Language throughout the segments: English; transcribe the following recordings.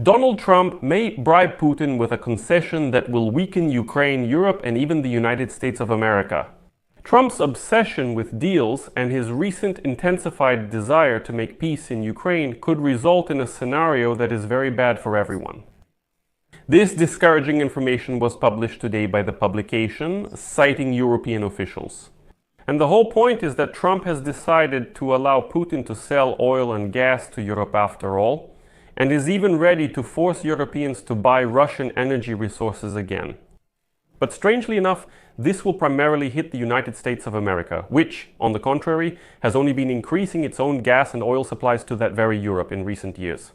Donald Trump may bribe Putin with a concession that will weaken Ukraine, Europe, and even the United States of America. Trump's obsession with deals and his recent intensified desire to make peace in Ukraine could result in a scenario that is very bad for everyone. This discouraging information was published today by the publication, citing European officials. And the whole point is that Trump has decided to allow Putin to sell oil and gas to Europe after all, and is even ready to force Europeans to buy Russian energy resources again. But strangely enough, this will primarily hit the United States of America, which, on the contrary, has only been increasing its own gas and oil supplies to that very Europe in recent years.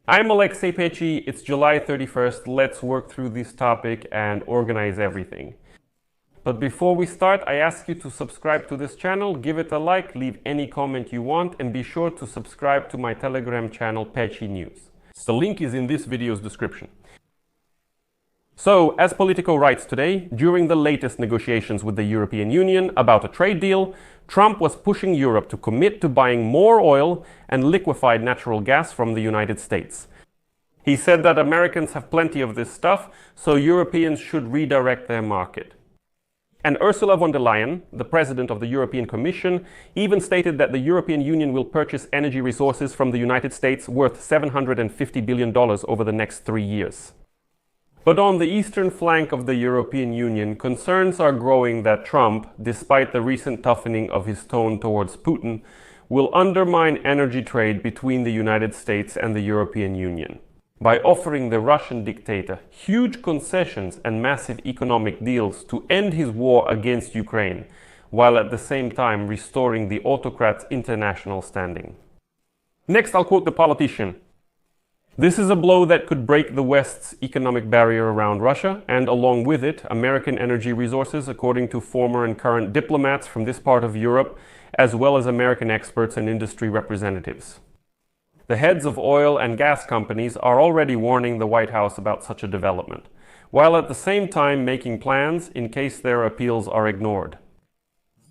I'm Alexei Pechi, it's July 31st, let's work through this topic and organize everything. But before we start, I ask you to subscribe to this channel, give it a like, leave any comment you want, and be sure to subscribe to my Telegram channel, Pechi News. The link is in this video's description. So, as Politico writes today, during the latest negotiations with the European Union about a trade deal, Trump was pushing Europe to commit to buying more oil and liquefied natural gas from the United States. He said that Americans have plenty of this stuff, so Europeans should redirect their market. And Ursula von der Leyen, the president of the European Commission, even stated that the European Union will purchase energy resources from the United States worth $750 billion over the next 3 years. But on the eastern flank of the European Union, concerns are growing that Trump, despite the recent toughening of his tone towards Putin, will undermine energy trade between the United States and the European Union by offering the Russian dictator huge concessions and massive economic deals to end his war against Ukraine, while at the same time restoring the autocrat's international standing. Next, I'll quote the politician. This is a blow that could break the West's economic barrier around Russia, and along with it, American energy resources, according to former and current diplomats from this part of Europe, as well as American experts and industry representatives. The heads of oil and gas companies are already warning the White House about such a development, while at the same time making plans in case their appeals are ignored.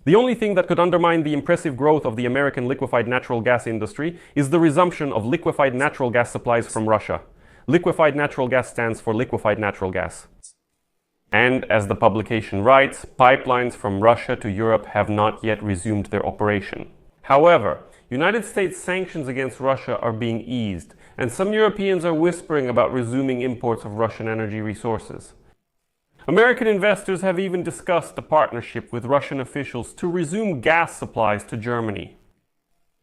The only thing that could undermine the impressive growth of the American liquefied natural gas industry is the resumption of liquefied natural gas supplies from Russia. Liquefied natural gas stands for liquefied natural gas. And, as the publication writes, pipelines from Russia to Europe have not yet resumed their operation. However, United States sanctions against Russia are being eased, and some Europeans are whispering about resuming imports of Russian energy resources. American investors have even discussed a partnership with Russian officials to resume gas supplies to Germany.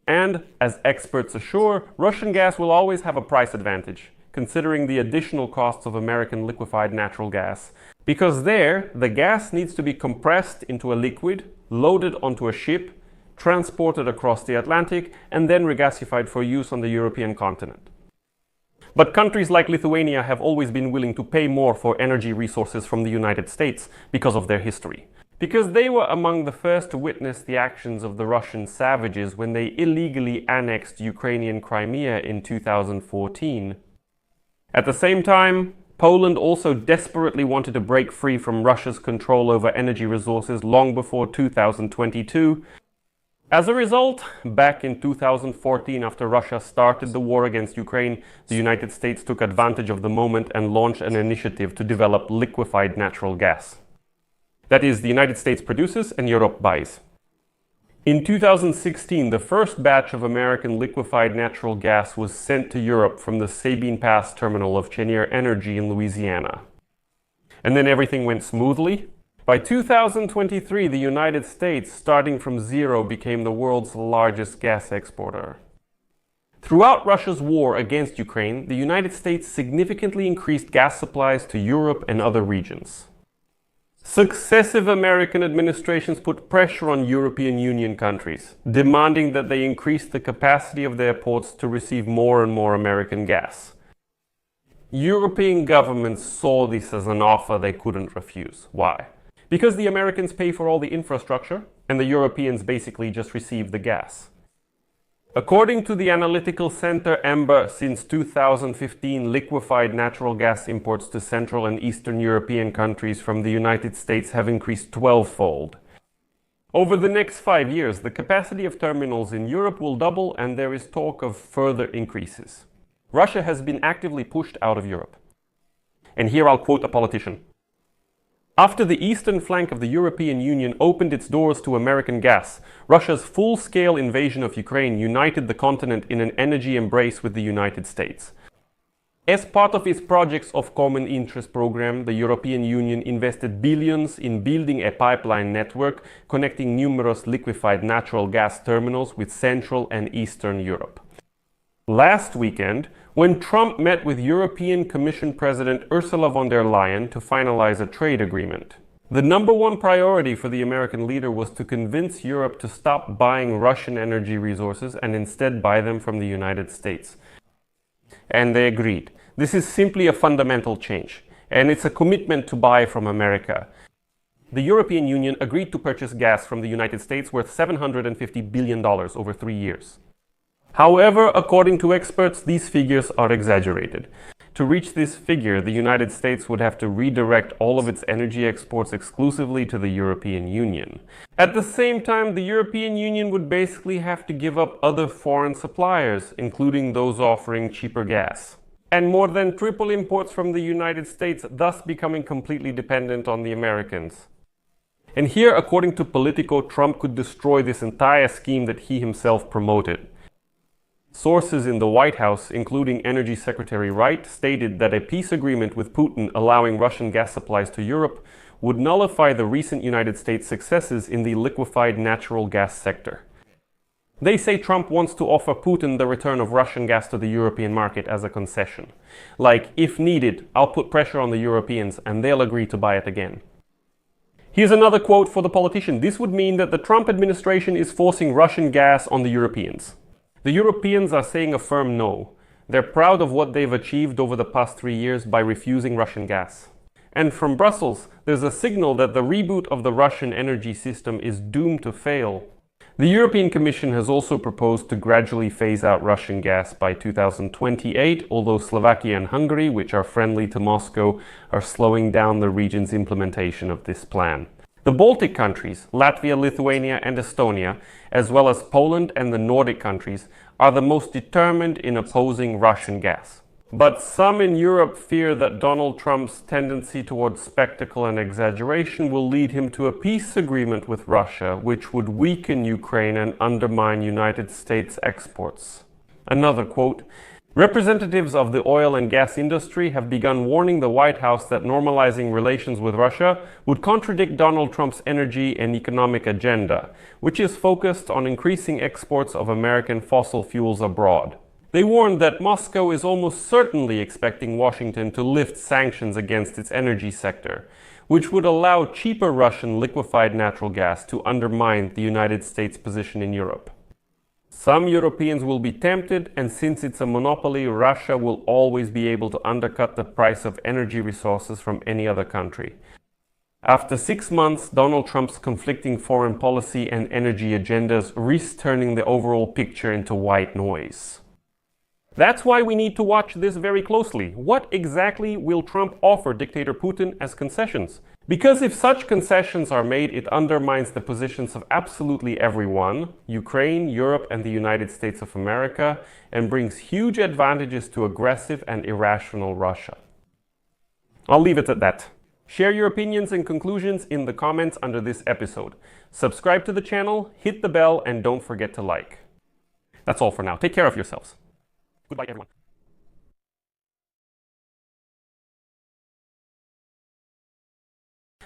And, as experts assure, Russian gas will always have a price advantage, considering the additional costs of American liquefied natural gas. Because there, the gas needs to be compressed into a liquid, loaded onto a ship, transported across the Atlantic, and then regasified for use on the European continent. But countries like Lithuania have always been willing to pay more for energy resources from the United States because of their history. Because they were among the first to witness the actions of the Russian savages when they illegally annexed Ukrainian Crimea in 2014. At the same time, Poland also desperately wanted to break free from Russia's control over energy resources long before 2022. As a result, back in 2014, after Russia started the war against Ukraine, the United States took advantage of the moment and launched an initiative to develop liquefied natural gas. That is, the United States produces and Europe buys. In 2016, the first batch of American liquefied natural gas was sent to Europe from the Sabine Pass terminal of Cheniere Energy in Louisiana. And then everything went smoothly. By 2023, the United States, starting from zero, became the world's largest gas exporter. Throughout Russia's war against Ukraine, the United States significantly increased gas supplies to Europe and other regions. Successive American administrations put pressure on European Union countries, demanding that they increase the capacity of their ports to receive more and more American gas. European governments saw this as an offer they couldn't refuse. Why? Because the Americans pay for all the infrastructure, and the Europeans basically just receive the gas. According to the analytical center Ember, since 2015, liquefied natural gas imports to Central and Eastern European countries from the United States have increased 12-fold. Over the next 5 years, the capacity of terminals in Europe will double, and there is talk of further increases. Russia has been actively pushed out of Europe. And here I'll quote a politician. After the eastern flank of the European Union opened its doors to American gas, Russia's full-scale invasion of Ukraine united the continent in an energy embrace with the United States. As part of its Projects of Common Interest program, the European Union invested billions in building a pipeline network connecting numerous liquefied natural gas terminals with Central and Eastern Europe. Last weekend, when Trump met with European Commission President Ursula von der Leyen to finalize a trade agreement, the number one priority for the American leader was to convince Europe to stop buying Russian energy resources and instead buy them from the United States. And they agreed. This is simply a fundamental change, and it's a commitment to buy from America. The European Union agreed to purchase gas from the United States worth $750 billion over 3 years. However, according to experts, these figures are exaggerated. To reach this figure, the United States would have to redirect all of its energy exports exclusively to the European Union. At the same time, the European Union would basically have to give up other foreign suppliers, including those offering cheaper gas, and more than triple imports from the United States, thus becoming completely dependent on the Americans. And here, according to Politico, Trump could destroy this entire scheme that he himself promoted. Sources in the White House, including Energy Secretary Wright, stated that a peace agreement with Putin allowing Russian gas supplies to Europe would nullify the recent United States successes in the liquefied natural gas sector. They say Trump wants to offer Putin the return of Russian gas to the European market as a concession. Like, if needed, I'll put pressure on the Europeans and they'll agree to buy it again. Here's another quote for the politician. This would mean that the Trump administration is forcing Russian gas on the Europeans. The Europeans are saying a firm no. They're proud of what they've achieved over the past 3 years by refusing Russian gas. And from Brussels, there's a signal that the reboot of the Russian energy system is doomed to fail. The European Commission has also proposed to gradually phase out Russian gas by 2028, although Slovakia and Hungary, which are friendly to Moscow, are slowing down the region's implementation of this plan. The Baltic countries, Latvia, Lithuania and Estonia, as well as Poland and the Nordic countries, are the most determined in opposing Russian gas. But some in Europe fear that Donald Trump's tendency towards spectacle and exaggeration will lead him to a peace agreement with Russia, which would weaken Ukraine and undermine United States exports. Another quote, "Representatives of the oil and gas industry have begun warning the White House that normalizing relations with Russia would contradict Donald Trump's energy and economic agenda, which is focused on increasing exports of American fossil fuels abroad. They warned that Moscow is almost certainly expecting Washington to lift sanctions against its energy sector, which would allow cheaper Russian liquefied natural gas to undermine the United States' position in Europe. Some Europeans will be tempted, and since it's a monopoly, Russia will always be able to undercut the price of energy resources from any other country." After 6 months, Donald Trump's conflicting foreign policy and energy agendas risk turning the overall picture into white noise. That's why we need to watch this very closely. What exactly will Trump offer dictator Putin as concessions? Because if such concessions are made, it undermines the positions of absolutely everyone, Ukraine, Europe, and the United States of America, and brings huge advantages to aggressive and irrational Russia. I'll leave it at that. Share your opinions and conclusions in the comments under this episode. Subscribe to the channel, hit the bell, and don't forget to like. That's all for now. Take care of yourselves. Goodbye, everyone.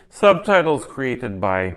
Subtitles created by